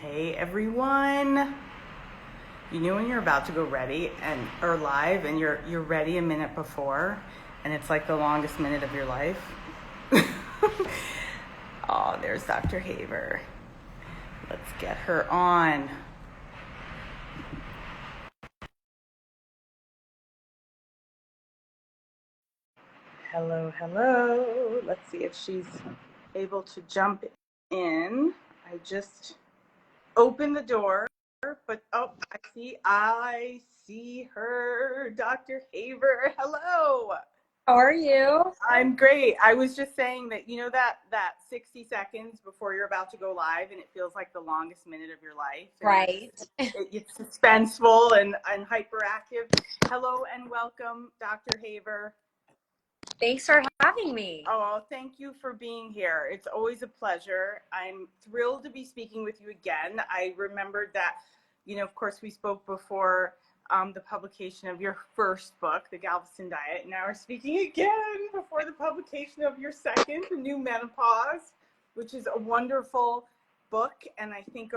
Hey everyone. You know when you're about to go ready or live and you're ready a minute before and it's like the longest minute of your life? Oh, there's Dr. Haver. Let's get her on. Hello, hello. Let's see if she's able to jump in. I just opened the door, but I see her, Dr. Haver. Hello. How are you? I'm great. I was just saying that, you know, that 60 seconds before you're about to go live and it feels like the longest minute of your life. Right. It's suspenseful and hyperactive. Hello and welcome, Dr. Haver. Thanks for having me. Oh, thank you for being here. It's always a pleasure. I'm thrilled to be speaking with you again. I remembered that, you know, of course, we spoke before the publication of your first book, The Galveston Diet. Now we're speaking again before the publication of your second, The New Menopause, which is a wonderful book. And I think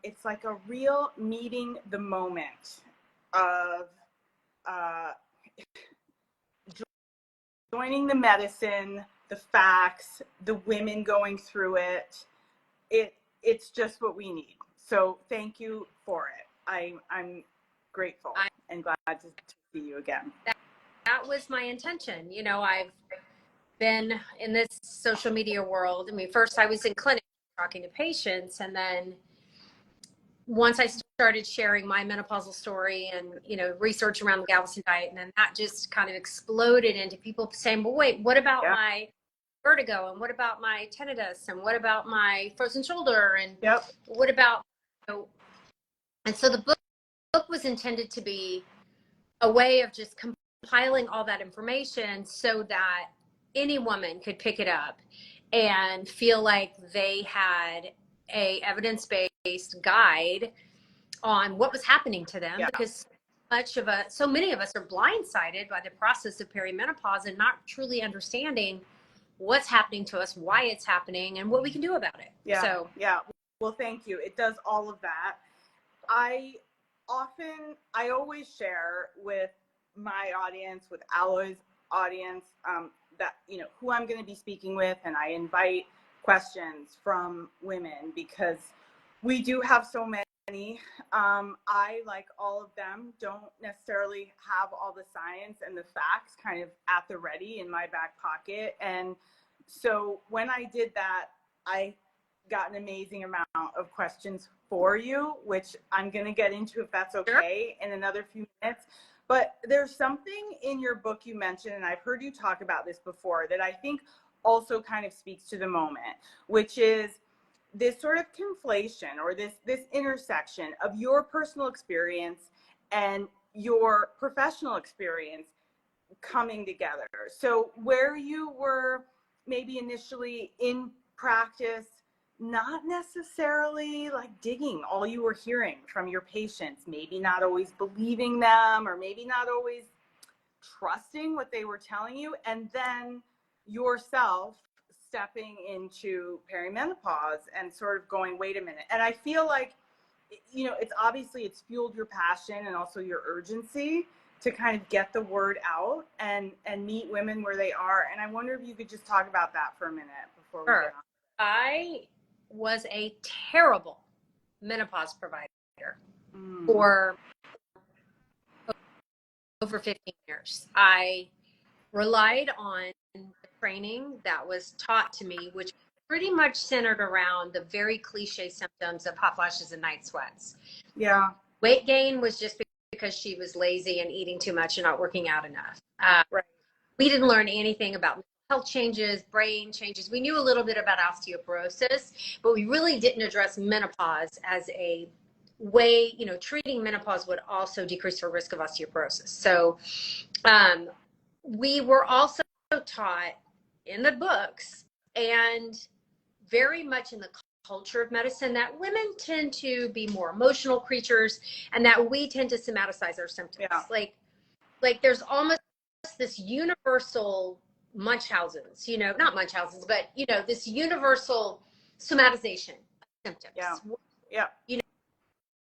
it's like a real meeting the moment of joining the medicine, the facts, the women going through it. It's just what we need. So thank you for it. I'm grateful and glad to see you again. That was my intention. You know, I've been in this social media world. I mean, first I was in clinic talking to patients, and then once I started sharing my menopausal story and, you know, research around the Galveston diet, and then that just kind of exploded into people saying, well, wait, what about my vertigo, and what about my tinnitus, and what about my frozen shoulder, and what about, you know, and so the book was intended to be a way of just compiling all that information so that any woman could pick it up and feel like they had a evidence-based guide on what was happening to them, because so many of us are blindsided by the process of perimenopause and not truly understanding what's happening to us, why it's happening, and what we can do about it. Well, thank you. It does all of that. I always share with my audience, with Aloy's audience, that, you know, who I'm going to be speaking with, and I invite questions from women because we do have so many. I, like all of them, don't necessarily have all the science and the facts kind of at the ready in my back pocket. And so when I did that, I got an amazing amount of questions for you, which I'm going to get into, if that's okay, in another few minutes. But there's something in your book you mentioned, and I've heard you talk about this before, that I think also kind of speaks to the moment, which is this sort of conflation, or this intersection of your personal experience and your professional experience coming together. So where you were maybe initially in practice, not necessarily like digging all you were hearing from your patients, maybe not always believing them, or maybe not always trusting what they were telling you, and then yourself stepping into perimenopause and sort of going, wait a minute. And I feel like, you know, it's fueled your passion and also your urgency to kind of get the word out and meet women where they are. And I wonder if you could just talk about that for a minute before we get on. I was a terrible menopause provider for over 15 years. I relied on the training that was taught to me, which pretty much centered around the very cliche symptoms of hot flashes and night sweats. Yeah. Weight gain was just because she was lazy and eating too much and not working out enough. Right. We didn't learn anything about health changes, brain changes. We knew a little bit about osteoporosis, but we really didn't address menopause as a way, you know, treating menopause would also decrease her risk of osteoporosis. So we were also taught in the books and very much in the culture of medicine that women tend to be more emotional creatures and that we tend to somaticize our symptoms. Like there's almost this universal Munchausen's, you know, not Munchausen's, but, you know, this universal somatization symptoms. Yeah. Yeah. You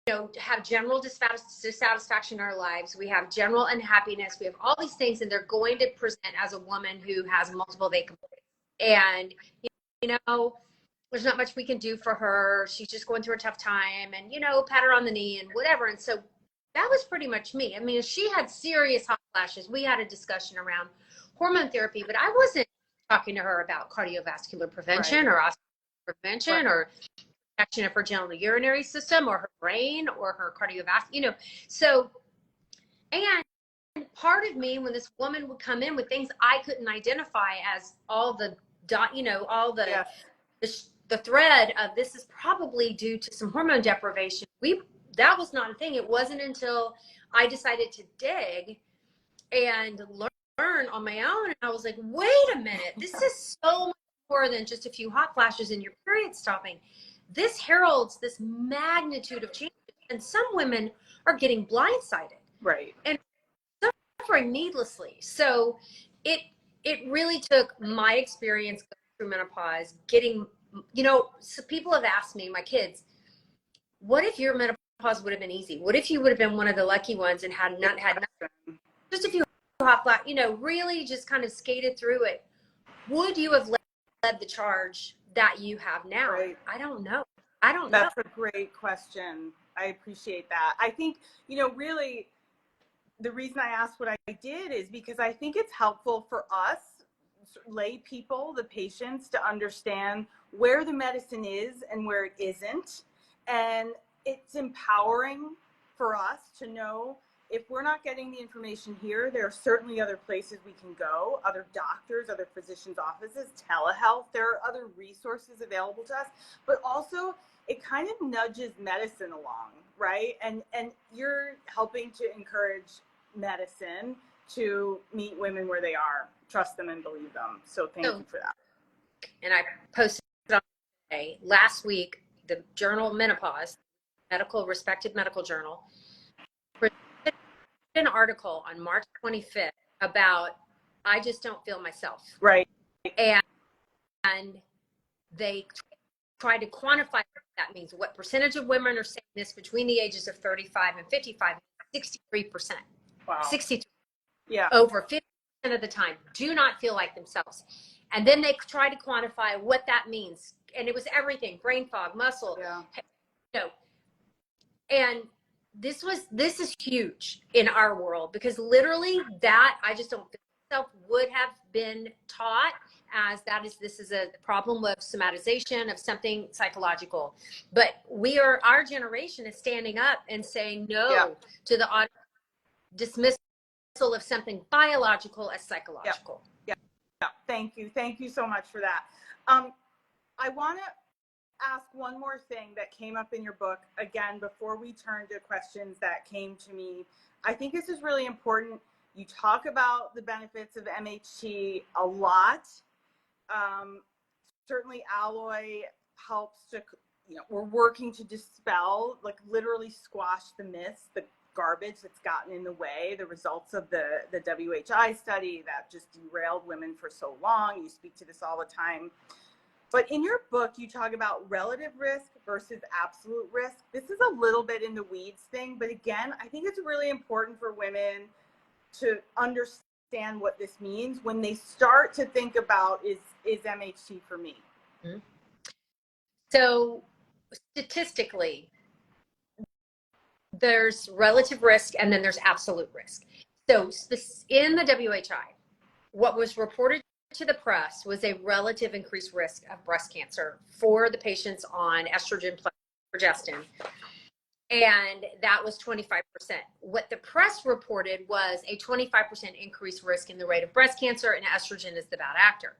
know, have general dissatisfaction in our lives. We have general unhappiness. We have all these things, and they're going to present as a woman who has multiple vacant places. And, you know, there's not much we can do for her. She's just going through a tough time, and, you know, pat her on the knee and whatever. And so that was pretty much me. I mean, she had serious hot flashes. We had a discussion around hormone therapy, but I wasn't talking to her about cardiovascular prevention or osteoporosis prevention or protection of her genital urinary system or her brain or her cardiovascular, you know. So, and part of me, when this woman would come in with things I couldn't identify as all the you know, all the the thread of this is probably due to some hormone deprivation. That was not a thing. It wasn't until I decided to dig and learn on my own, and I was like, wait a minute, this is so much more than just a few hot flashes and your period stopping. This heralds this magnitude of change, and some women are getting blindsided, right, and suffering needlessly. So it really took my experience going through menopause, getting, you know, so people have asked me, my kids, what if your menopause would have been easy? What if you would have been one of the lucky ones and had nothing, just a few hot flash, you know, really just kind of skated through it? Would you have led the charge that you have now? Right. I don't know. That's a great question. I appreciate that. I think, you know, really the reason I asked what I did is because I think it's helpful for us lay people, the patients, to understand where the medicine is and where it isn't. And it's empowering for us to know if we're not getting the information here, there are certainly other places we can go, other doctors, other physicians' offices, telehealth. There are other resources available to us, but also it kind of nudges medicine along, right? And you're helping to encourage medicine to meet women where they are, trust them and believe them. So thank you for that. And I posted on today, last week, the journal Menopause, respected medical journal, an article on March 25th about I just don't feel myself. Right. And they try to quantify what that means. What percentage of women are saying this between the ages of 35 and 55? 63%. Wow. 63. Yeah. Over 50% of the time do not feel like themselves. And then they try to quantify what that means. And it was everything, brain fog, muscle, you know. And this is huge in our world, because literally that I just don't feel myself would have been taught as this is a problem of somatization of something psychological. But our generation is standing up and saying no to the dismissal of something biological as psychological. Yeah. Thank you so much for that. I want to ask one more thing that came up in your book, again, before we turn to questions that came to me. I think this is really important. You talk about the benefits of MHT a lot. Certainly aloe helps to, you know, we're working to dispel, like literally squash the myths, the garbage that's gotten in the way, the results of the WHI study that just derailed women for so long. You speak to this all the time. But in your book, you talk about relative risk versus absolute risk. This is a little bit in the weeds thing, but again, I think it's really important for women to understand what this means when they start to think about, is MHT for me? Mm-hmm. So statistically, there's relative risk and then there's absolute risk. So in the WHI, what was reported to the press was a relative increased risk of breast cancer for the patients on estrogen plus progesterone. And that was 25%. What the press reported was a 25% increased risk in the rate of breast cancer, and estrogen is the bad actor.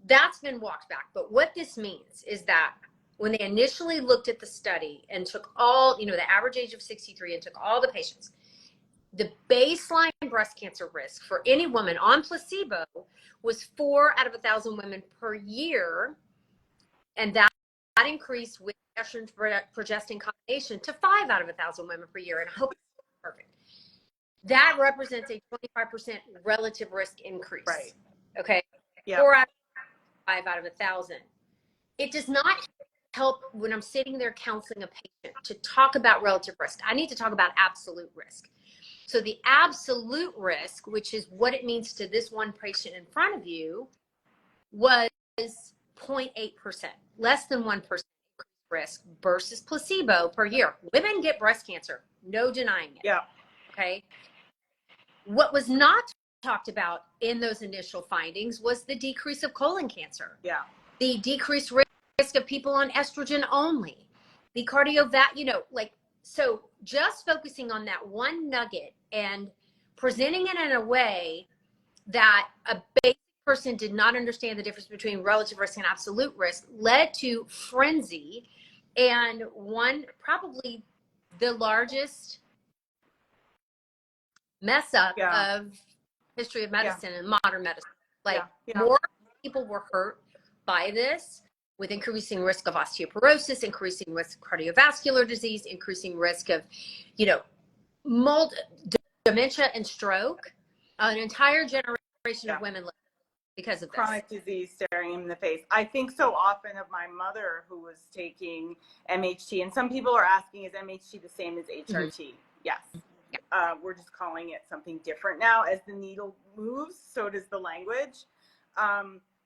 That's been walked back. But what this means is that when they initially looked at the study and took all, you know, the average age of 63 and took all the patients, the baseline breast cancer risk for any woman on placebo was 4 out of 1,000 women per year. And that increased with estrogen progestin combination to 5 out of 1,000 women per year. And I hope it's perfect. That represents a 25% relative risk increase. Right. Okay. Yeah. 4 out of 5 out of 1,000. It does not help when I'm sitting there counseling a patient to talk about relative risk. I need to talk about absolute risk. So the absolute risk, which is what it means to this one patient in front of you, was 0.8%, less than 1% risk versus placebo per year. Women get breast cancer, no denying it. Yeah. Okay. What was not talked about in those initial findings was the decrease of colon cancer. Yeah. The decreased risk of people on estrogen only, the cardiovascular, so just focusing on that one nugget and presenting it in a way that a basic person did not understand the difference between relative risk and absolute risk led to frenzy and probably the largest mess up of history of medicine and modern medicine. More people were hurt by this, with increasing risk of osteoporosis, increasing risk of cardiovascular disease, increasing risk of, dementia and stroke. An entire generation of women because of chronic disease staring him in the face. I think so often of my mother who was taking MHT, and some people are asking, is MHT the same as HRT? Mm-hmm. Yes. We're just calling it something different now. As the needle moves, so does the language.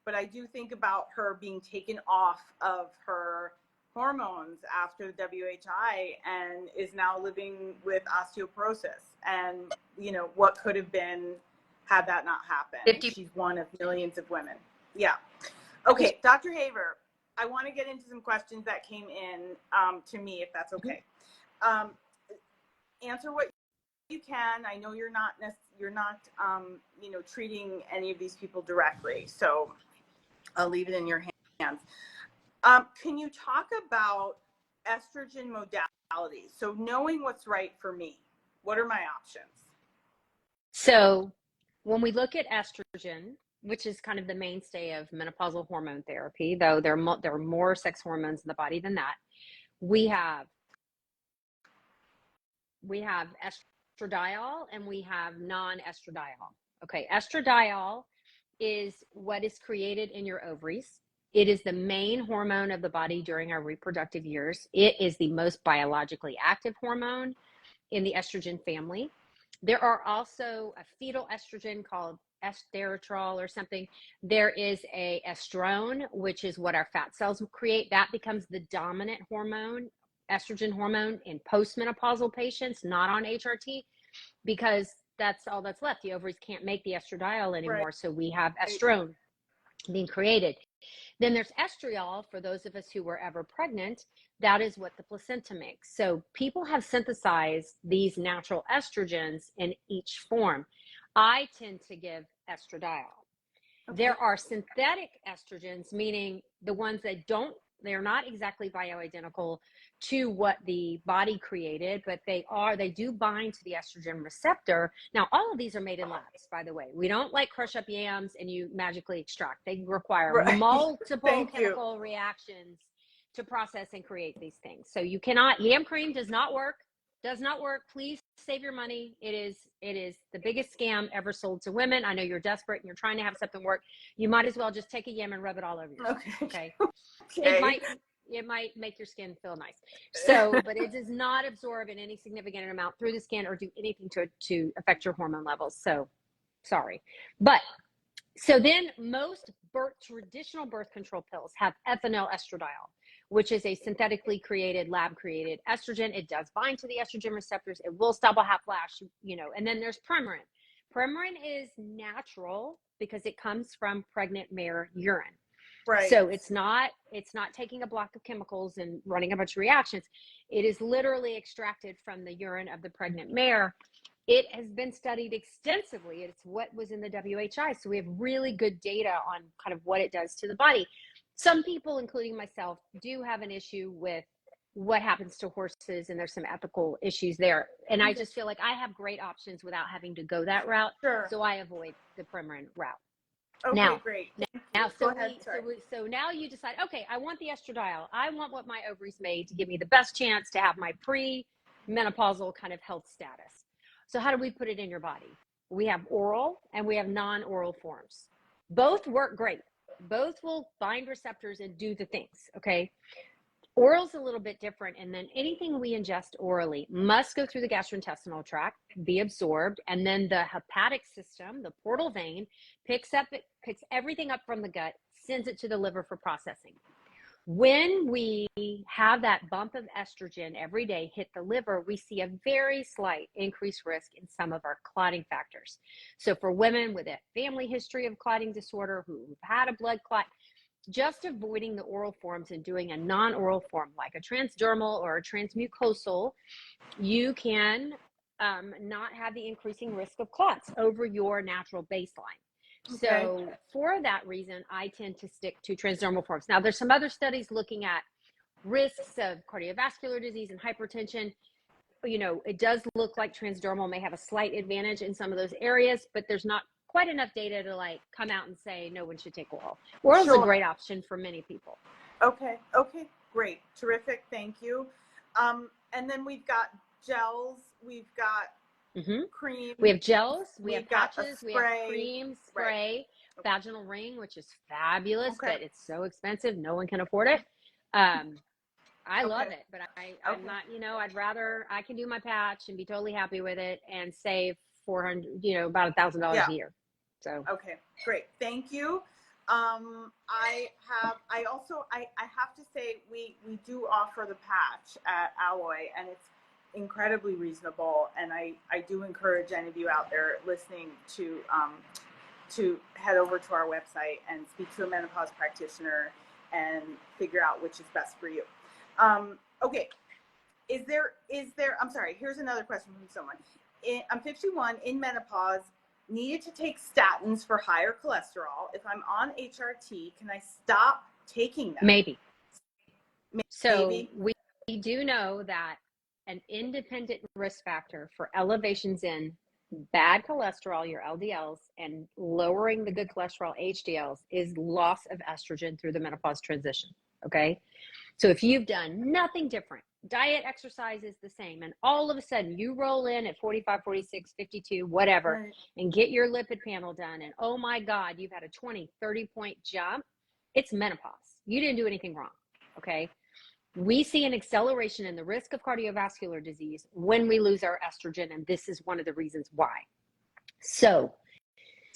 But I do think about her being taken off of her hormones after the WHI and is now living with osteoporosis. And, what could have been had that not happened. She's one of millions of women. Yeah. Okay, Dr. Haver, I want to get into some questions that came in to me, if that's okay. Answer what you can. I know you're not treating any of these people directly, so I'll leave it in your hands. Can you talk about estrogen modalities? So knowing what's right for me, what are my options? So when we look at estrogen, which is kind of the mainstay of menopausal hormone therapy, though there are more sex hormones in the body than that, we have estradiol and we have non-estradiol. Okay, estradiol is what is created in your ovaries. It is the main hormone of the body during our reproductive years. It is the most biologically active hormone in the estrogen family. There are also a fetal estrogen called esterotral or something. There is a estrone, which is what our fat cells create. That becomes the dominant hormone, estrogen hormone, in postmenopausal patients, not on HRT, because that's all that's left. The ovaries can't make the estradiol anymore. Right. So we have estrone being created. Then there's estriol for those of us who were ever pregnant. That is what the placenta makes. So people have synthesized these natural estrogens in each form. I tend to give estradiol. Okay. There are synthetic estrogens, meaning the ones that they're not exactly bioidentical to what the body created, but they do bind to the estrogen receptor. Now, all of these are made in labs, by the way. We don't crush up yams and you magically extract. They require multiple chemical reactions to process and create these things. So you cannot, yam cream does not work. Please save your money. It is the biggest scam ever sold to women. I know you're desperate and you're trying to have something work. You might as well just take a yam and rub it all over yourself. Okay. It might make your skin feel nice. So, but it does not absorb in any significant amount through the skin or do anything to affect your hormone levels. So sorry. But so then most traditional birth control pills have ethinyl estradiol, which is a synthetically created, lab created estrogen. It does bind to the estrogen receptors. It will stop a hot flash, and then there's Premarin. Premarin is natural because it comes from pregnant mare urine. Right. So it's not taking a block of chemicals and running a bunch of reactions. It is literally extracted from the urine of the pregnant mare. It has been studied extensively. It's what was in the WHI. So we have really good data on kind of what it does to the body. Some people, including myself, do have an issue with what happens to horses, and there's some ethical issues there. And I just feel like I have great options without having to go that route. Sure. So I avoid the Premarin route. Okay, now, great. So now you decide, okay, I want the estradiol. I want what my ovaries made to give me the best chance to have my pre-menopausal kind of health status. So how do we put it in your body? We have oral and we have non-oral forms. Both work great. Both will bind receptors and do the things, okay? Oral's a little bit different, and then anything we ingest orally must go through the gastrointestinal tract, be absorbed, and then the hepatic system, the portal vein, picks everything up from the gut, sends it to the liver for processing. When we have that bump of estrogen every day hit the liver, we see a very slight increased risk in some of our clotting factors. So for women with a family history of clotting disorder who've had a blood clot, just avoiding the oral forms and doing a non-oral form like a transdermal or a transmucosal, you can not have the increasing risk of clots over your natural baseline. Okay. So for that reason, I tend to stick to transdermal forms. Now, there's some other studies looking at risks of cardiovascular disease and hypertension. You know, it does look like transdermal may have a slight advantage in some of those areas, but there's not quite enough data to like come out and say no one should take oral. Oral is a great option for many people. Okay, great, terrific, thank you. And then we've got gels, we've got cream. We have gels, we have patches, we have cream, spray, vaginal ring, which is fabulous, but it's so expensive, no one can afford it. I love it, but I'm not, you know, I can do my patch and be totally happy with it and save $400, you know, about $1,000 a year. So okay, great, thank you. I have to say we do offer the patch at Alloy, and it's incredibly reasonable, and I do encourage any of you out there listening to head over to our website and speak to a menopause practitioner and figure out which is best for you. Okay, is there I'm sorry, here's another question from someone. I'm 51, in menopause, needed to take statins for higher cholesterol. If I'm on HRT, can I stop taking them? Maybe. So we do know that an independent risk factor for elevations in bad cholesterol, your LDLs, and lowering the good cholesterol, HDLs, is loss of estrogen through the menopause transition. Okay. So if you've done nothing different, diet, exercise is the same, and all of a sudden you roll in at 45, 46, 52, whatever, and get your lipid panel done, and oh my God, you've had a 20, 30 point jump, it's menopause. You didn't do anything wrong. Okay. We see an acceleration in the risk of cardiovascular disease when we lose our estrogen, and this is one of the reasons why. So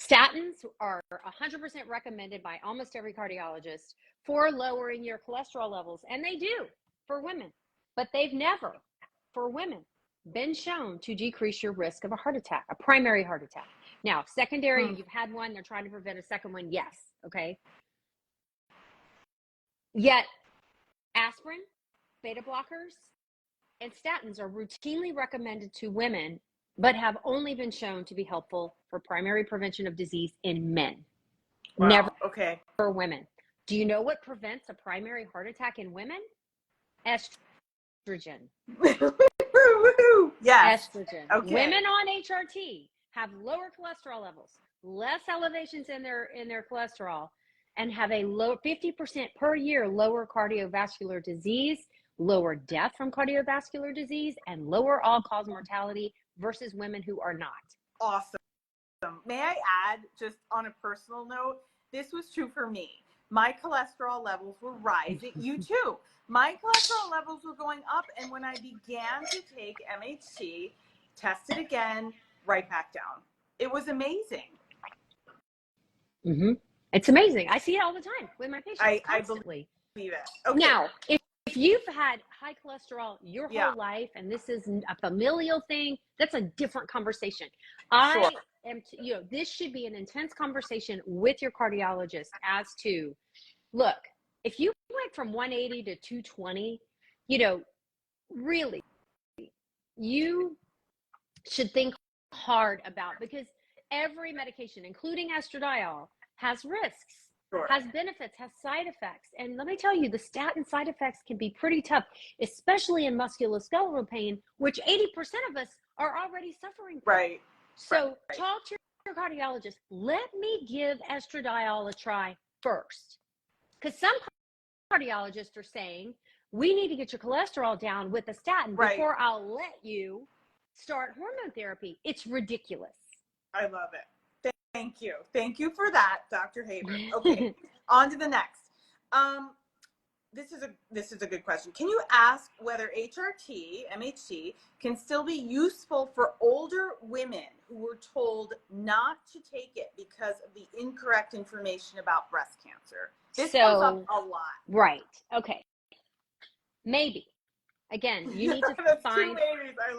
statins are 100% recommended by almost every cardiologist for lowering your cholesterol levels, and they do for women, but they've never, for women, been shown to decrease your risk of a heart attack, a primary heart attack. Now, secondary, you've had one, they're trying to prevent a second one, yes, okay? Yet, aspirin, beta blockers, and statins are routinely recommended to women, but have only been shown to be helpful for primary prevention of disease in men. Wow. Never for women. Do you know what prevents a primary heart attack in women? Estrogen. Yes. Estrogen. Okay. Women on HRT have lower cholesterol levels, less elevations in their cholesterol, and have a low 50% per year lower cardiovascular disease, lower death from cardiovascular disease, and lower all-cause mortality versus women who are not. Awesome. May I add, just on a personal note, this was true for me. My cholesterol levels were rising. You too. My cholesterol levels were going up, and when I began to take MHT, tested again, right back down. It was amazing. It's amazing. I see it all the time with my patients. Constantly. I believe it. Okay. Now, if you've had high cholesterol your whole life, and this is a familial thing, that's a different conversation. I am, this should be an intense conversation with your cardiologist as to, look, if you went from 180 to 220, really, you should think hard about, because every medication, including estradiol, has risks, has benefits, has side effects. And let me tell you, the statin side effects can be pretty tough, especially in musculoskeletal pain, which 80% of us are already suffering from. Right. So talk to your cardiologist. Let me give estradiol a try first. Because some cardiologists are saying, we need to get your cholesterol down with a statin before I'll let you start hormone therapy. It's ridiculous. I love it. Thank you. Thank you for that, Dr. Haber. Okay, on to the next. this is a good question. Can you ask whether HRT, MHT, can still be useful for older women who were told not to take it because of the incorrect information about breast cancer? This comes up a lot. Right. Okay. Maybe. Again, you need to find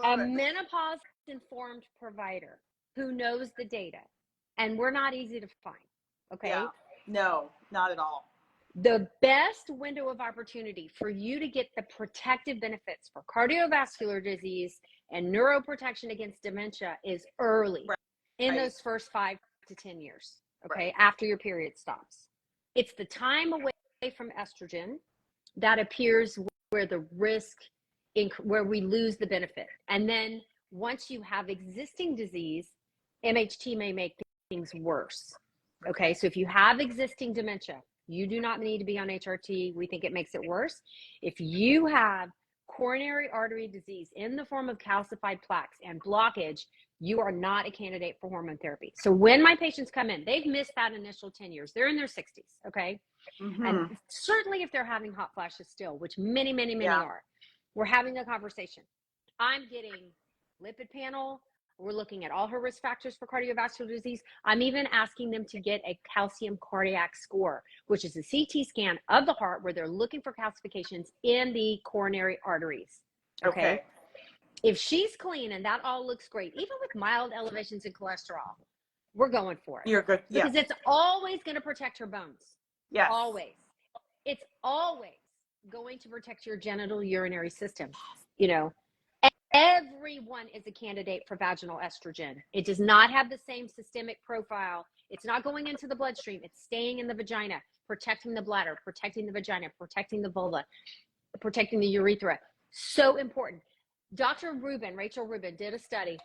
a menopause-informed provider who knows the data, and we're not easy to find. Okay. Yeah. No, not at all. The best window of opportunity for you to get the protective benefits for cardiovascular disease and neuroprotection against dementia is early, in those first 5 to 10 years, okay, after your period stops. It's the time away from estrogen that appears where the risk, where we lose the benefit. And then once you have existing disease, MHT may make things worse. Okay, so if you have existing dementia, you do not need to be on HRT. We think it makes it worse. If you have coronary artery disease in the form of calcified plaques and blockage, you are not a candidate for hormone therapy. So when my patients come in, they've missed that initial 10 years. They're in their 60s, okay? And certainly if they're having hot flashes still, which many are, we're having a conversation. I'm getting lipid panel. We're looking at all her risk factors for cardiovascular disease. I'm even asking them to get a calcium cardiac score, which is a CT scan of the heart where they're looking for calcifications in the coronary arteries. Okay. If she's clean and that all looks great, even with mild elevations in cholesterol, we're going for it. You're good. Yeah. Because it's always going to protect her bones. Yes. Always. It's always going to protect your genital urinary system. You know, everyone is a candidate for vaginal estrogen. It does not have the same systemic profile. It's not going into the bloodstream. It's staying in the vagina, protecting the bladder, protecting the vagina, protecting the vulva, protecting the urethra. So important. Rachel Rubin did a study.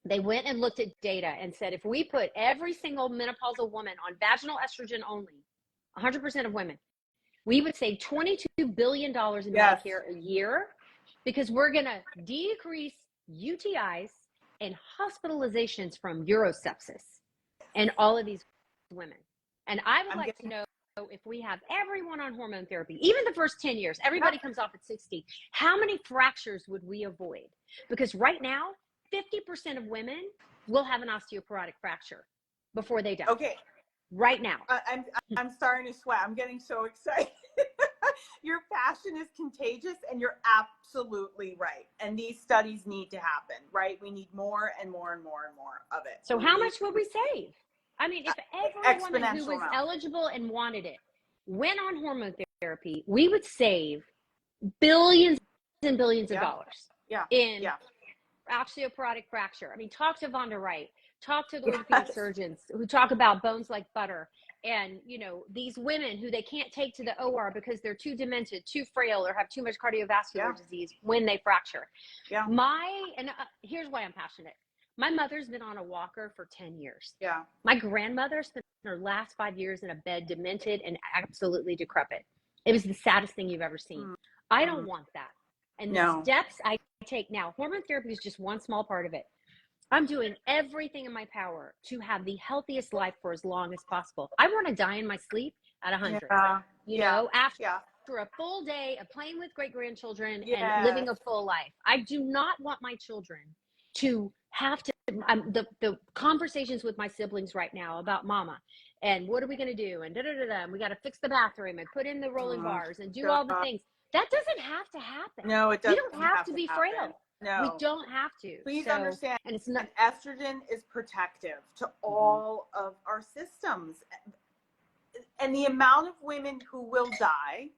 They went and looked at data and said, if we put every single menopausal woman on vaginal estrogen only, 100% of women, we would save $22 billion in Medicare a year, because we're going to decrease UTIs and hospitalizations from urosepsis and all of these women. And I would like to know, if we have everyone on hormone therapy, even the first 10 years, everybody comes off at 60, how many fractures would we avoid? Because right now, 50% of women will have an osteoporotic fracture before they die. Okay. Right now. I'm starting to sweat. I'm getting so excited. Your passion is contagious, and you're absolutely right. And these studies need to happen, right? We need more and more and more and more of it. So how much would we save? I mean, if every woman who was eligible and wanted it went on hormone therapy, we would save billions and billions of dollars in osteoporotic fracture. I mean, talk to Vonda Wright, talk to the orthopedic surgeons who talk about bones like butter. And, you know, these women who they can't take to the OR because they're too demented, too frail, or have too much cardiovascular disease when they fracture. Yeah. Here's why I'm passionate. My mother's been on a walker for 10 years. Yeah. My grandmother spent her last 5 years in a bed, demented and absolutely decrepit. It was the saddest thing you've ever seen. I don't want that. And the steps I take now, hormone therapy is just one small part of it. I'm doing everything in my power to have the healthiest life for as long as possible. I want to die in my sleep at 100. You know, after a full day of playing with great-grandchildren and living a full life. I do not want my children to have to, the conversations with my siblings right now about mama and what are we going to do and and we got to fix the bathroom and put in the rolling bars and do all the things. That doesn't have to happen. No, it doesn't. You don't have to be frail. No. We don't have to. Please understand, and it's not, estrogen is protective to all of our systems. And the amount of women who will die,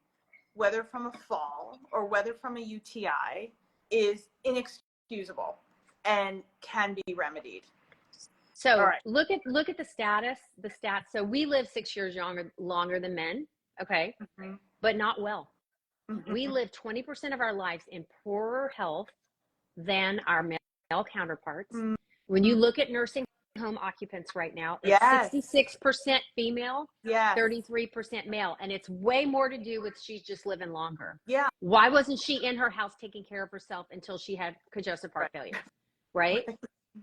whether from a fall or whether from a UTI, is inexcusable and can be remedied. So look at the stats. So we live 6 years longer than men, okay, but not well. We live 20% of our lives in poorer health than our male counterparts. When you look at nursing home occupants right now, it's 66% female, 33% male, and it's way more to do with she's just living longer. Yeah. Why wasn't she in her house taking care of herself until she had congestive heart failure? Right?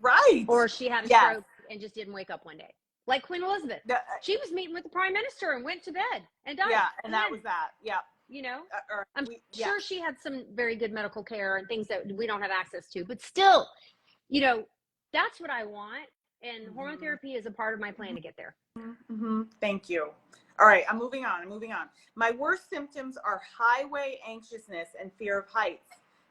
Right. Or she had a stroke and just didn't wake up one day. Like Queen Elizabeth. She was meeting with the prime minister and went to bed and died. Yeah, and that was that. Yeah. you know, or I'm yeah. sure she had some very good medical care and things that we don't have access to, but still, you know, that's what I want. And hormone therapy is a part of my plan to get there. Thank you. All right, I'm moving on. My worst symptoms are highway anxiousness and fear of heights.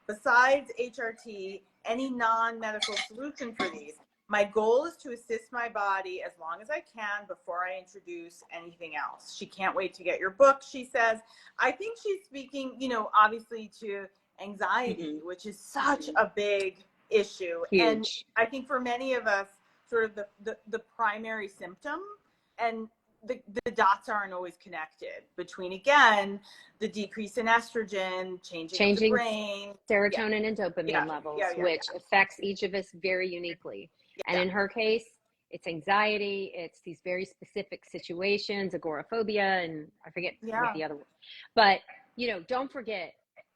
Besides HRT, any non-medical solution for these? My goal is to assist my body as long as I can before I introduce anything else. She can't wait to get your book, she says. I think she's speaking, you know, obviously to anxiety, which is such a big issue. Huge. And I think for many of us, sort of the primary symptom, and the dots aren't always connected between, again, the decrease in estrogen, changing the brain, serotonin and dopamine levels, which affects each of us very uniquely. And in her case, it's anxiety, it's these very specific situations, agoraphobia, and I forget what the other one. But, you know, don't forget,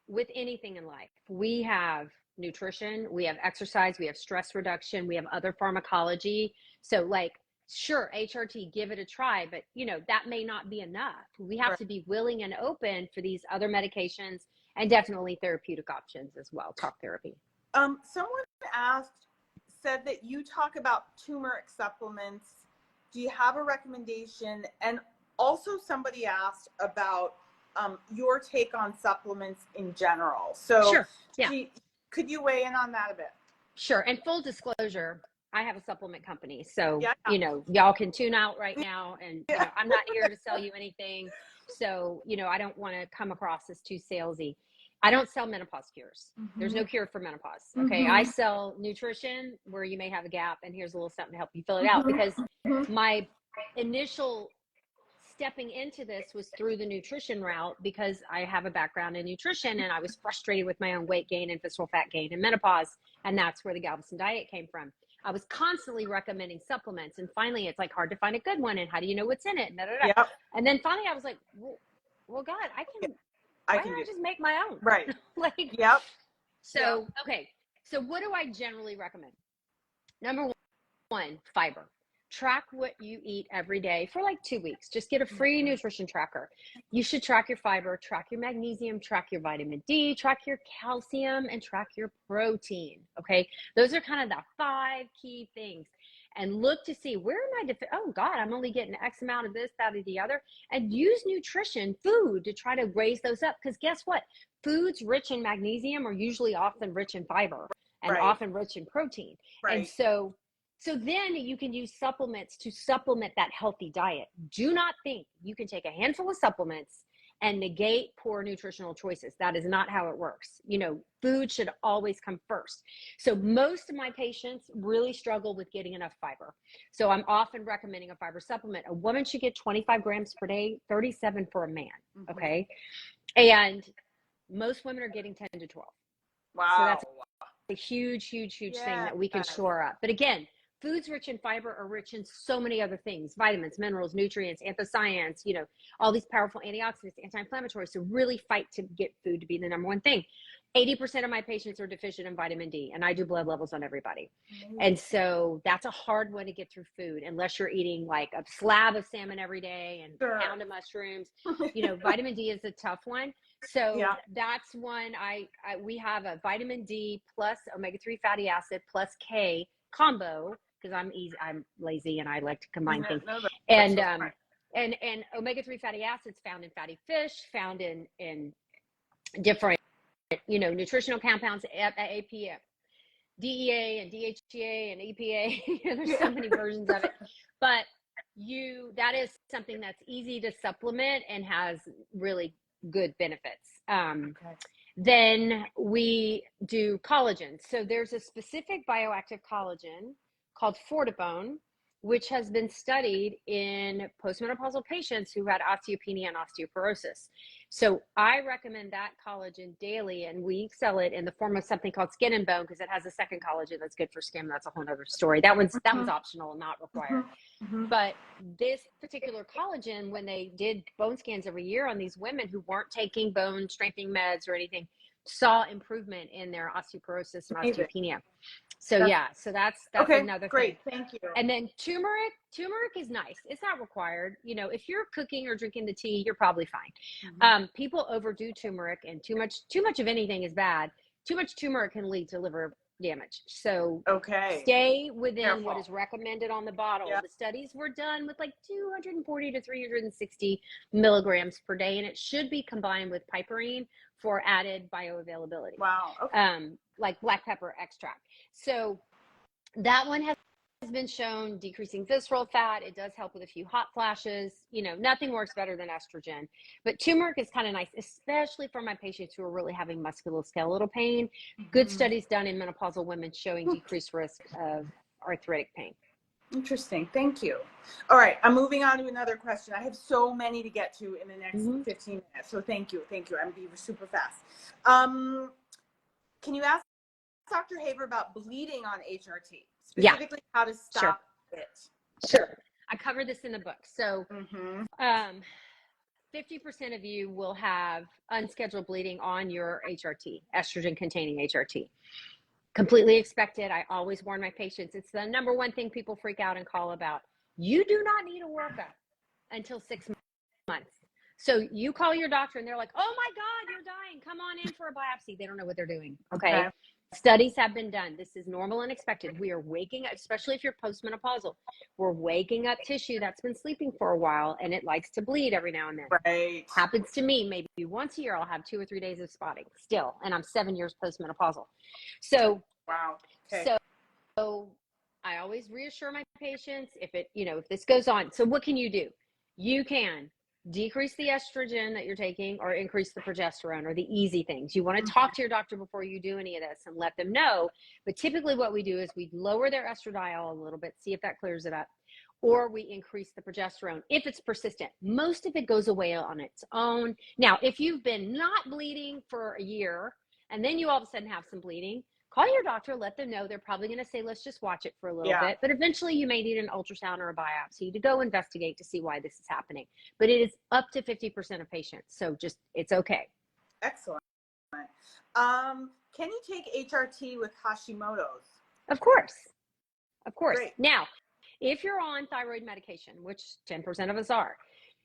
with anything in life, we have nutrition, we have exercise, we have stress reduction, we have other pharmacology. So like, sure, HRT, give it a try, but you know, that may not be enough. We have to be willing and open for these other medications and definitely therapeutic options as well, talk therapy. Someone said that you talk about turmeric supplements. Do you have a recommendation? And also somebody asked about your take on supplements in general. So sure. Yeah. Could you weigh in on that a bit? Sure. And full disclosure, I have a supplement company. So, you know, y'all can tune out right now. And, you know, I'm not here to sell you anything. So, you know, I don't want to come across as too salesy. I don't sell menopause cures. There's no cure for menopause. Okay. I sell nutrition where you may have a gap, and here's a little something to help you fill it out, because my initial stepping into this was through the nutrition route, because I have a background in nutrition and I was frustrated with my own weight gain and visceral fat gain in menopause. And that's where the Galveston diet came from. I was constantly recommending supplements, and finally it's like hard to find a good one, and how do you know what's in it? And, and then finally I was like, well God, I can just make my own. Right. Like, so, okay. So what do I generally recommend? Number one, fiber. Track what you eat every day for like 2 weeks. Just get a free nutrition tracker. You should track your fiber, track your magnesium, track your vitamin D, track your calcium, and track your protein. Okay. Those are kind of the 5 key things. And look to see, where am I oh God, I'm only getting X amount of this, that, or the other. And use nutrition, food, to try to raise those up. Because guess what? Foods rich in magnesium are usually often rich in fiber and often rich in protein. And so then you can use supplements to supplement that healthy diet. Do not think you can take a handful of supplements and negate poor nutritional choices. That is not how it works. You know, food should always come first. So most of my patients really struggle with getting enough fiber. So I'm often recommending a fiber supplement. A woman should get 25 grams per day, 37 for a man. Okay. And most women are getting 10 to 12. Wow. So that's a huge thing that we can shore up. But again, foods rich in fiber are rich in so many other things: vitamins, minerals, nutrients, anthocyanins, you know, all these powerful antioxidants, anti-inflammatories. So really fight to get food to be the number one thing. 80% of my patients are deficient in vitamin D, and I do blood levels on everybody. And so that's a hard one to get through food, unless you're eating like a slab of salmon every day and a pound of mushrooms. You know, vitamin D is a tough one. So that's one. We have a vitamin D plus omega-3 fatty acid plus K combo, because I'm lazy and I like to combine things. And omega-3 fatty acids found in fatty fish, found in different, you know, nutritional compounds, APA, DEA and DHEA and EPA. You know, there's so many versions of it, but that is something that's easy to supplement and has really good benefits. Then we do collagen. So there's a specific bioactive collagen called Fortibone, which has been studied in postmenopausal patients who had osteopenia and osteoporosis. So I recommend that collagen daily, and we sell it in the form of something called Skin and Bone, because it has a second collagen that's good for skin. That's a whole other story. That was optional and not required. But this particular collagen, when they did bone scans every year on these women who weren't taking bone strengthening meds or anything, saw improvement in their osteoporosis and osteopenia. So yeah, so that's okay, another great. thing. Thank you. And then turmeric is nice. It's not required. You know, if you're cooking or drinking the tea, you're probably fine. People overdo turmeric, and too much of anything is bad. Too much turmeric can lead to liver damage. So Okay. stay within Careful. what is recommended on the bottle. Yeah. The studies were done with like 240 to 360 milligrams per day, and it should be combined with piperine for added bioavailability. Wow. Okay. Like black pepper extract. So that one has been shown decreasing visceral fat. It does help with a few hot flashes. You know, nothing works better than estrogen. But turmeric is kind of nice, especially for my patients who are really having musculoskeletal pain. Good studies done in menopausal women showing decreased risk of arthritic pain. Interesting. Thank you. All right. I'm moving on to another question. I have so many to get to in the next 15 minutes. So thank you. Thank you. I'm being super fast. Can you ask Dr. Haver about bleeding on HRT? Specifically, how to stop it? Sure. I covered this in the book. So 50% of you will have unscheduled bleeding on your HRT, estrogen containing HRT. Completely expected. I always warn my patients. It's the number one thing people freak out and call about. You do not need a workup until 6 months. So you call your doctor and they're like, oh my God, you're dying. Come on in for a biopsy. They don't know what they're doing. Okay. Studies have been done. This is normal and expected. We are waking up, especially if you're postmenopausal, we're waking up tissue that's been sleeping for a while and it likes to bleed every now and then. Right. Happens to me maybe once a year. I'll have 2 or 3 days of spotting still, and I'm 7 years postmenopausal. So, wow. Okay. So I always reassure my patients if this goes on. So what can you do? You can decrease the estrogen that you're taking or increase the progesterone, or the easy things. You want to talk to your doctor before you do any of this and let them know. But typically what we do is we lower their estradiol a little bit, see if that clears it up, or we increase the progesterone if it's persistent. Most of it goes away on its own. Now, if you've been not bleeding for a year and then you all of a sudden have some bleeding, call your doctor, let them know. They're probably going to say, let's just watch it for a little bit. But eventually you may need an ultrasound or a biopsy to go investigate to see why this is happening. But it is up to 50% of patients. So just, it's okay. Excellent. Can you take HRT with Hashimoto's? Of course. Of course. Great. Now, if you're on thyroid medication, which 10% of us are,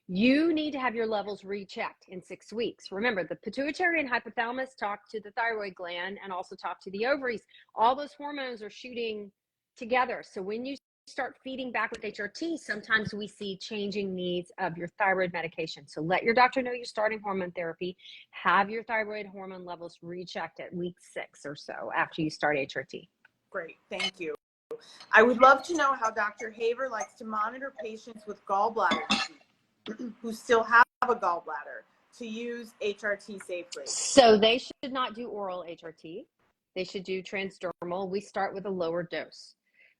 you need to have your levels rechecked in 6 weeks. Remember, the pituitary and hypothalamus talk to the thyroid gland and also talk to the ovaries. All those hormones are shooting together. So when you start feeding back with HRT, sometimes we see changing needs of your thyroid medication. So let your doctor know you're starting hormone therapy. Have your thyroid hormone levels rechecked at week 6 or so after you start HRT. Great. Thank you. I would love to know how Dr. Haver likes to monitor patients with gallbladder disease who still have a gallbladder to use HRT safely. So they should not do oral HRT. They should do transdermal. We start with a lower dose.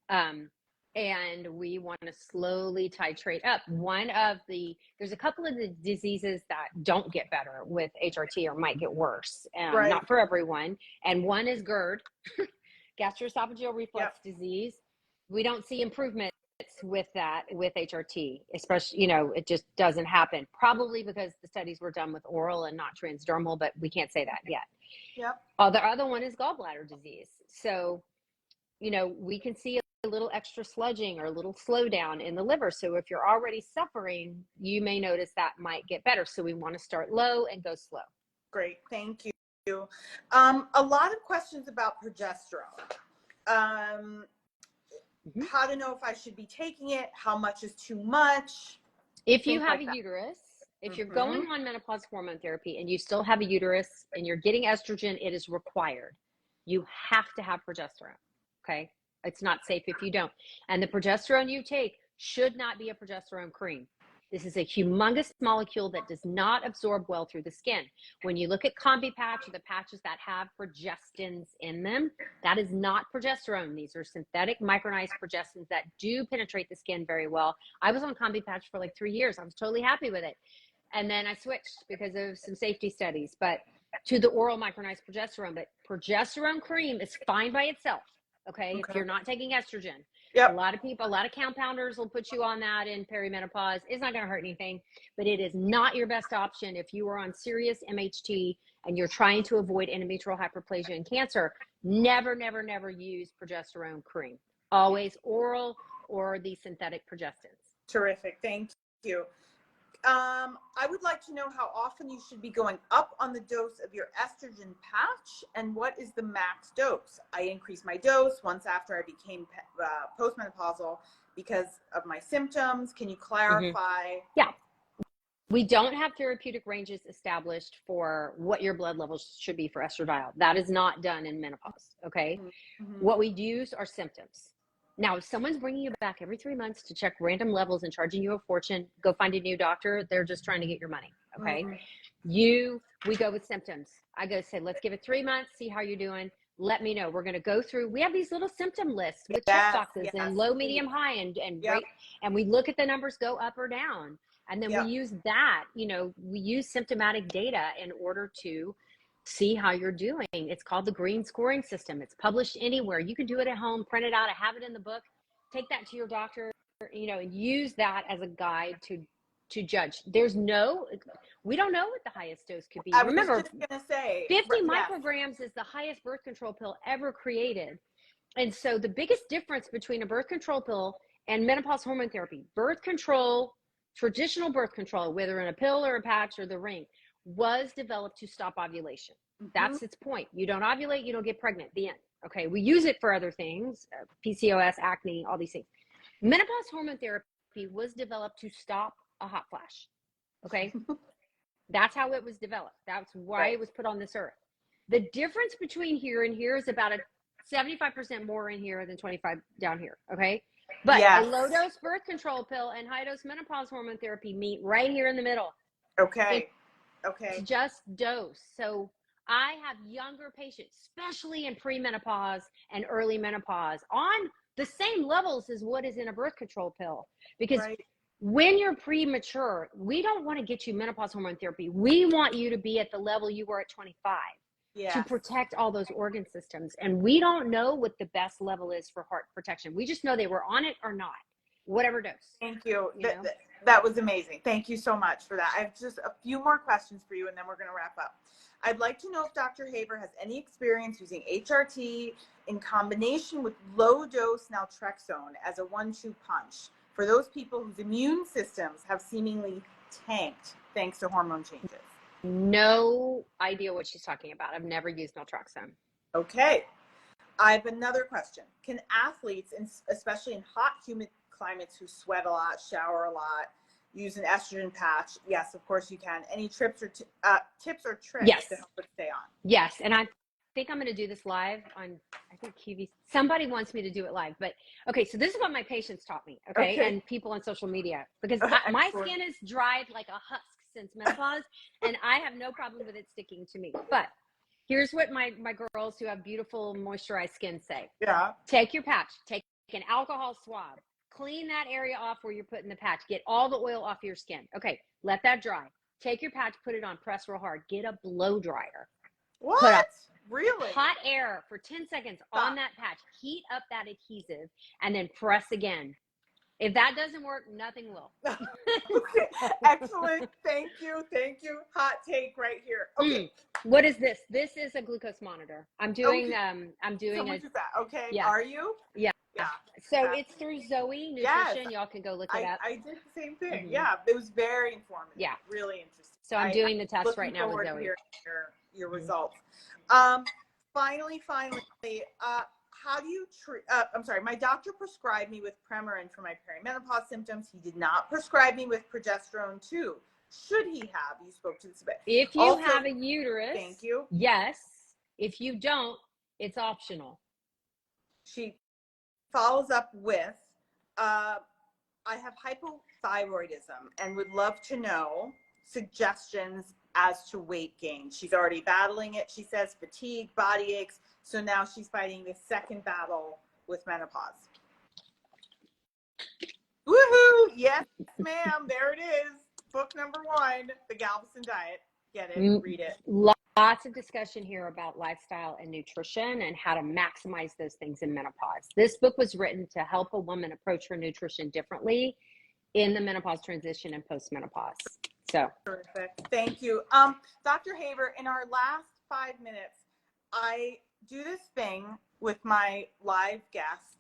And we want to slowly titrate up. There's a couple of the diseases that don't get better with HRT or might get worse. Not for everyone. And one is GERD, gastroesophageal reflux disease. We don't see improvements with that with HRT, especially, it just doesn't happen, probably because the studies were done with oral and not transdermal, but we can't say that yet. The other one is gallbladder disease. So, we can see a little extra sludging or a little slowdown in the liver. So if you're already suffering, you may notice that might get better. So we want to start low and go slow. Great. Thank you. A lot of questions about progesterone. How to know if I should be taking it, how much is too much. If you have a uterus, if you're going on menopause hormone therapy and you still have a uterus and you're getting estrogen, it is required. You have to have progesterone. Okay. It's not safe if you don't. And the progesterone you take should not be a progesterone cream. This is a humongous molecule that does not absorb well through the skin. When you look at Combi patch or the patches that have progestins in them, that is not progesterone. These are synthetic micronized progestins that do penetrate the skin very well. I was on Combi patch for like 3 years. I was totally happy with it. And then I switched because of some safety studies, but to the oral micronized progesterone. But progesterone cream is fine by itself. Okay. If you're not taking estrogen. A lot of compounders will put you on that in perimenopause. It's not going to hurt anything, but it is not your best option if you are on serious MHT and you're trying to avoid endometrial hyperplasia and cancer, never, never, never use progesterone cream. Always oral or the synthetic progestins. Terrific. Thank you. I would like to know how often you should be going up on the dose of your estrogen patch, and what is the max dose? I increased my dose once after I became postmenopausal because of my symptoms. Can you clarify? Yeah. We don't have therapeutic ranges established for what your blood levels should be for estradiol. That is not done in menopause, okay? What we use are symptoms. Now, if someone's bringing you back every 3 months to check random levels and charging you a fortune, go find a new doctor. They're just trying to get your money, okay? We go with symptoms. I go say, let's give it 3 months, see how you're doing. Let me know. We're going to go through. We have these little symptom lists with check boxes and low, medium, high, and rate, and we look at the numbers go up or down. And then we use that, we use symptomatic data in order to see how you're doing. It's called the green scoring system. It's published anywhere. You can do it at home, print it out, I have it in the book, take that to your doctor, and use that as a guide to judge. We don't know what the highest dose could be. Remember, was just going to say 50 micrograms is the highest birth control pill ever created. And so the biggest difference between a birth control pill and menopause hormone therapy, birth control, traditional birth control, whether in a pill or a patch or the ring, was developed to stop ovulation. That's its point. You don't ovulate, you don't get pregnant. The end. Okay. We use it for other things, PCOS, acne, all these things. Menopause hormone therapy was developed to stop a hot flash. Okay. That's how it was developed. That's why it was put on this earth. The difference between here and here is about a 75% more in here than 25 down here. Okay. But a low dose birth control pill and high dose menopause hormone therapy meet right here in the middle. Okay. It's just dose. So I have younger patients, especially in premenopause and early menopause, on the same levels as what is in a birth control pill. Because when you're premature, we don't want to get you menopause hormone therapy. We want you to be at the level you were at 25 to protect all those organ systems. And we don't know what the best level is for heart protection. We just know they were on it or not, whatever dose. Thank you. That was amazing. Thank you so much for that. I have just a few more questions for you, and then we're going to wrap up. I'd like to know if Dr. Haber has any experience using HRT in combination with low-dose naltrexone as a 1-2 punch for those people whose immune systems have seemingly tanked thanks to hormone changes. No idea what she's talking about. I've never used naltrexone. Okay. I have another question. Can athletes, especially in hot, humid climates who sweat a lot, shower a lot, use an estrogen patch? Yes, of course you can. Any tips or tricks to help it stay on? Yes, and I think I'm going to do this live on, I think QVC. Somebody wants me to do it live, but okay, so this is what my patients taught me, okay? And people on social media, because my skin is dried like a husk since menopause, and I have no problem with it sticking to me. But here's what my girls who have beautiful moisturized skin say. Take your patch, take an alcohol swab, clean that area off where you're putting the patch, get all the oil off your skin. Okay, let that dry. Take your patch, put it on, press real hard, get a blow dryer. What? Really? Hot air for 10 seconds on that patch, heat up that adhesive, and then press again. If that doesn't work, nothing will. Okay. Excellent. Thank you. Hot take right here. Okay. What is this? This is a glucose monitor. I'm doing So much is that. Okay. Yeah. Are you? Yeah. So it's through Zoe Nutrition. Y'all can go look it up. I did the same thing. Yeah. It was very informative. Yeah. Really interesting. So I'm doing the test right now with Zoe. Your results. Finally, how do you treat, I'm sorry, my doctor prescribed me with Premarin for my perimenopause symptoms. He did not prescribe me with progesterone too. Should he have? You spoke to this a bit. If you have a uterus. Thank you. Yes. If you don't, it's optional. She follows up with, I have hypothyroidism and would love to know suggestions as to weight gain. She's already battling it. She says fatigue, body aches. So now she's fighting the second battle with menopause. Woohoo! Yes, ma'am. There it is. Book number 1, The Galveston Diet. Get it, read it. Lots of discussion here about lifestyle and nutrition and how to maximize those things in menopause. This book was written to help a woman approach her nutrition differently in the menopause transition and post-menopause. So terrific. Thank you. Dr. Haber, in our last 5 minutes, I do this thing with my live guests.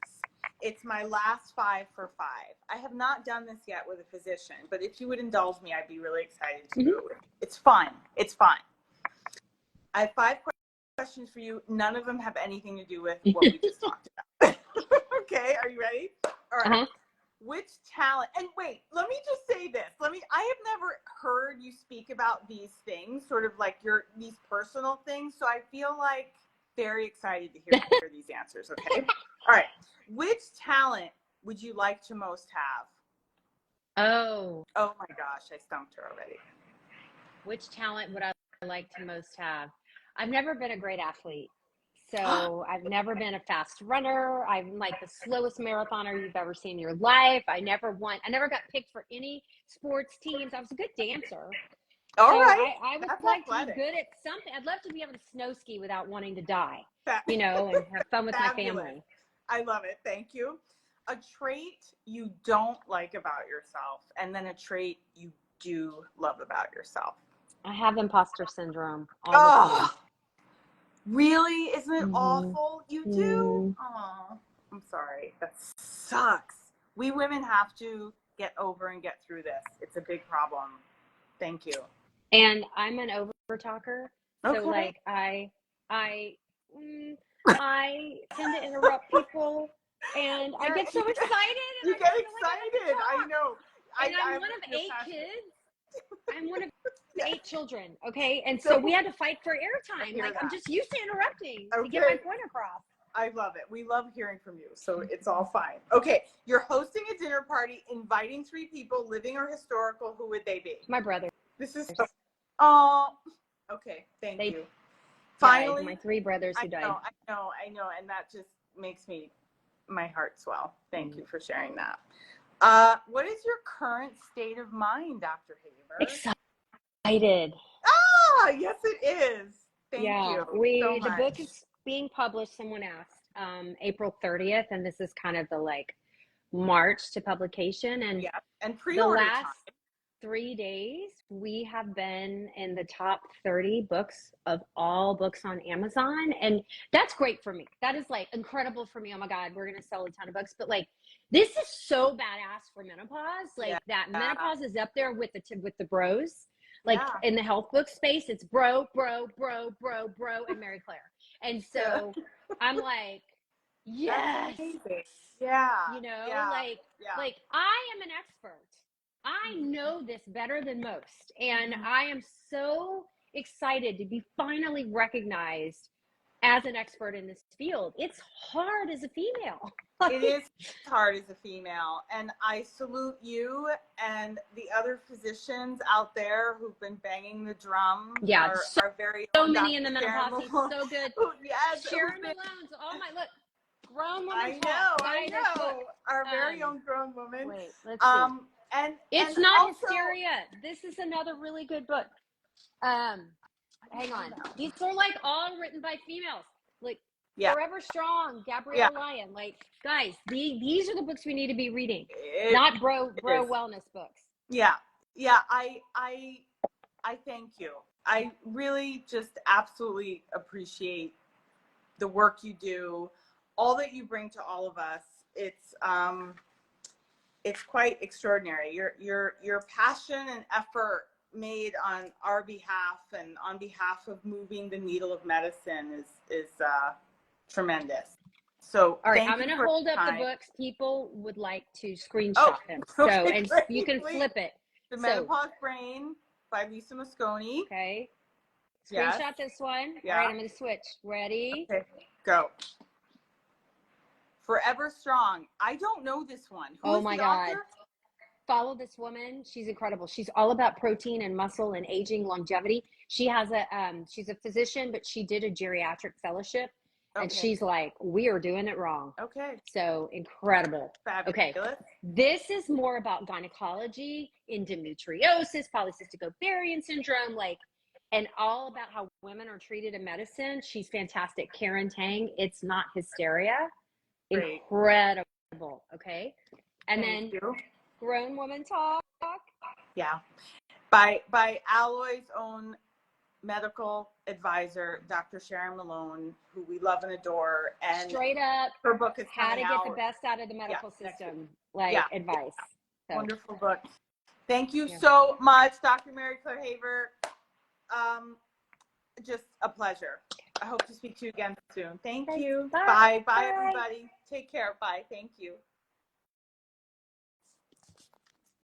It's my last 5 for 5. I have not done this yet with a physician, but if you would indulge me, I'd be really excited to do it. It's fun. It's fun. I have 5 questions for you. None of them have anything to do with what we just talked about. Okay, are you ready? All right. Which talent, and wait, let me just say this. I have never heard you speak about these things, sort of like these personal things. So I feel like very excited to hear these answers. Okay. All right. Which talent would you like to most have? Oh my gosh, I stumped her already. Which talent would I like to most have? I've never been a great athlete. So I've never been a fast runner. I'm like the slowest marathoner you've ever seen in your life. I never got picked for any sports teams. I was a good dancer. All right. I would like to be good at something. I'd love to be able to snow ski without wanting to die, and have fun with my family. I love it. Thank you. A trait you don't like about yourself, and then a trait you do love about yourself. I have imposter syndrome all the time. Really? Isn't it awful? You do? Oh, I'm sorry. That sucks. We women have to get over and get through this. It's a big problem. Thank you. And I'm an over talker. Okay. So like I tend to interrupt people, and I get so excited. You get excited. I know. And I'm one of 8 kids. I'm one of 8 children, okay? And so we had to fight for airtime. Like, I'm just used to interrupting to get my point across. I love it. We love hearing from you, so it's all fine. Okay, you're hosting a dinner party, inviting 3 people, living or historical. Who would they be? My brother. This is so, oh, okay, thank you. Finally, my 3 brothers who died. I know, and that just makes my heart swell. Thank you for sharing that. What is your current state of mind, Dr. Haber? Excited. Yes, it is. Thank you. The book is being published. Someone asked April 30th, and this is kind of the March to publication. And and pre-order the last time. 3 days, we have been in the top 30 books of all books on Amazon. And that's great for me. That is incredible for me. Oh my God, we're going to sell a ton of books. But this is so badass for menopause. Menopause is up there with the bros. In the health book space, it's bro, and Mary Claire. And so I'm like, yes. Yeah. I am an expert. I know this better than most. And I am so excited to be finally recognized as an expert in this field. It's hard as a female. It is hard as a female. And I salute you and the other physicians out there who've been banging the drum. Yeah, our very so own many Dr. in the menopause. So good. Yes, Sharon Malone's. Oh my, look. Grown woman. I know. Our very own grown woman. Wait, let's see. And it's and not also, hysteria. This is another really good book. Hang on. These are all written by females. Forever Strong, Gabrielle Lyon. Guys, these are the books we need to be reading. Not bro wellness books. Yeah. I thank you. I really just absolutely appreciate the work you do, all that you bring to all of us. It's quite extraordinary. Your passion and effort made on our behalf and on behalf of moving the needle of medicine is tremendous. So all right, I'm going to hold up the books. People would like to screenshot them. Okay, so you can flip it. The Menopause Brain by Lisa Mosconi. Okay. Screenshot this one. Yeah. All right, I'm going to switch. Ready? Okay, go. Forever Strong. I don't know this one. Who is the author? Follow this woman. She's incredible. She's all about protein and muscle and aging, longevity. She has she's a physician, but she did a geriatric fellowship. And she's like, we are doing it wrong. Okay. So incredible. Fabulous. Okay. This is more about gynecology, endometriosis, polycystic ovarian syndrome, and all about how women are treated in medicine. She's fantastic. Karen Tang. It's not hysteria. Great. Incredible. Okay. And Thank you. Grown Woman Talk. Yeah. by Alloy's own medical advisor, Dr. Sharon Malone, who we love and adore. And straight up, her book is how to coming get out. the best out of the medical system, like yeah, advice. So. Wonderful book. Thank you so much, Dr. Mary Claire Haver. Just a pleasure. I hope to speak to you again soon. Thank you. Bye. Bye, everybody. Take care. Bye. Thank you.